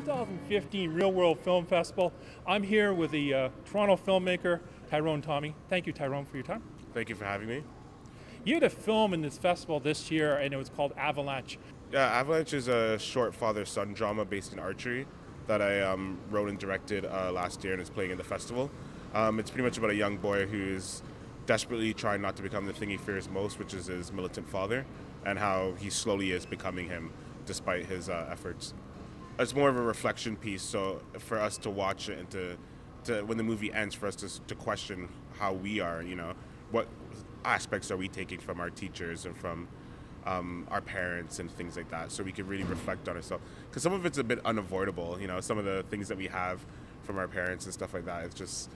2015 Reelworld Film Festival. I'm here with the Toronto filmmaker, Thyrone Tommy. Thank you, Thyrone, for your time. Thank you for having me. You had a film in this festival this year, and it was called Avalanche. Yeah, Avalanche is a short father-son drama based in archery that I wrote and directed last year and is playing in the festival. It's pretty much about a young boy who's desperately trying not to become the thing he fears most, which is his militant father, and how he slowly is becoming him despite his efforts. It's more of a reflection piece, so for us to watch it and to when the movie ends, for us to question how we are, what aspects are we taking from our teachers and from our parents and things like that, so we can really reflect on ourselves. Because some of it's a bit unavoidable, some of the things that we have from our parents and stuff like that, it's just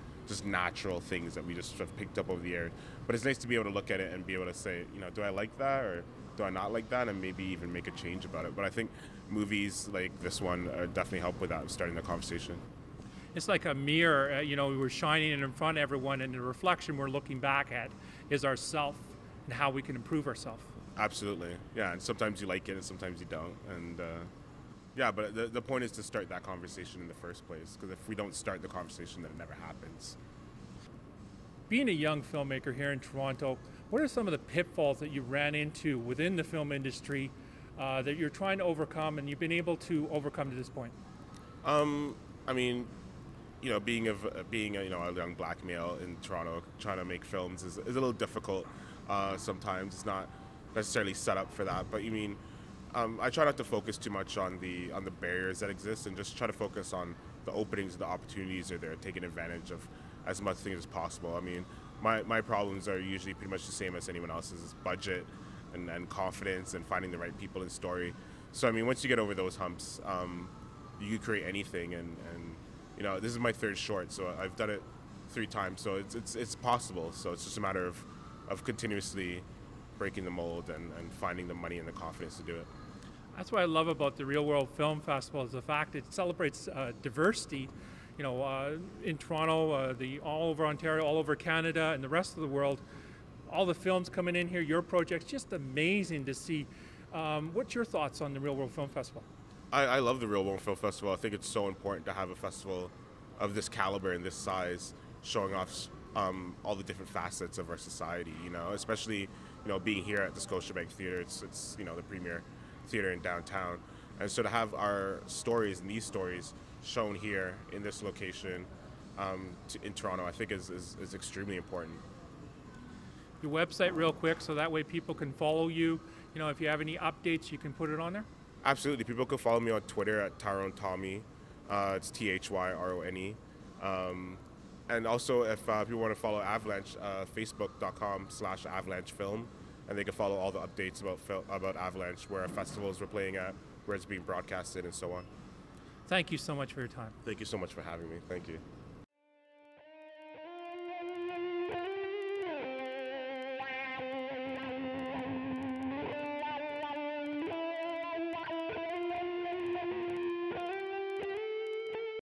natural things that we just have picked up over the years. But it's nice to be able to look at it and be able to say, do I like that or do I not like that, and maybe even make a change about it. But I think movies like this one definitely help with that, starting the conversation. It's like a mirror, we're shining it in front of everyone, and the reflection we're looking back at is ourself and how we can improve ourselves. Absolutely, yeah, and sometimes you like it and sometimes you don't. And yeah, but the point is to start that conversation in the first place, because if we don't start the conversation, then it never happens. Being a young filmmaker here in Toronto, what are some of the pitfalls that you ran into within the film industry that you're trying to overcome and you've been able to overcome to this point? I mean, being a young black male in Toronto trying to make films is a little difficult sometimes. It's not necessarily set up for that, but I try not to focus too much on the barriers that exist, and just try to focus on the openings, the opportunities that they're taking advantage of as much things as possible. I mean, my problems are usually pretty much the same as anyone else's: budget and confidence and finding the right people and story. So I mean, once you get over those humps, you can create anything. And this is my third short, so I've done it 3 times, so it's possible. So it's just a matter of continuously breaking the mold and finding the money and the confidence to do it. That's what I love about the Reelworld Film Festival, is the fact it celebrates diversity. In Toronto, all over Ontario, all over Canada, and the rest of the world, all the films coming in here, your projects, just amazing to see. What's your thoughts on the Reelworld Film Festival? I love the Reelworld Film Festival. I think it's so important to have a festival of this caliber and this size, showing off all the different facets of our society, especially being here at the Scotiabank Theatre. It's the premier theatre in downtown, and so to have our stories and these stories shown here in this location in Toronto, I think is extremely important. Your website real quick, so that way people can follow you. If you have any updates, you can put it on there. Absolutely, people can follow me on Twitter at Thyrone Tommy. It's Thyrone. And also, if people want to follow Avalanche, facebook.com/Avalanche Film, and they can follow all the updates about Avalanche, where our festivals we're playing at, where it's being broadcasted, and so on. Thank you so much for your time. Thank you so much for having me. Thank you.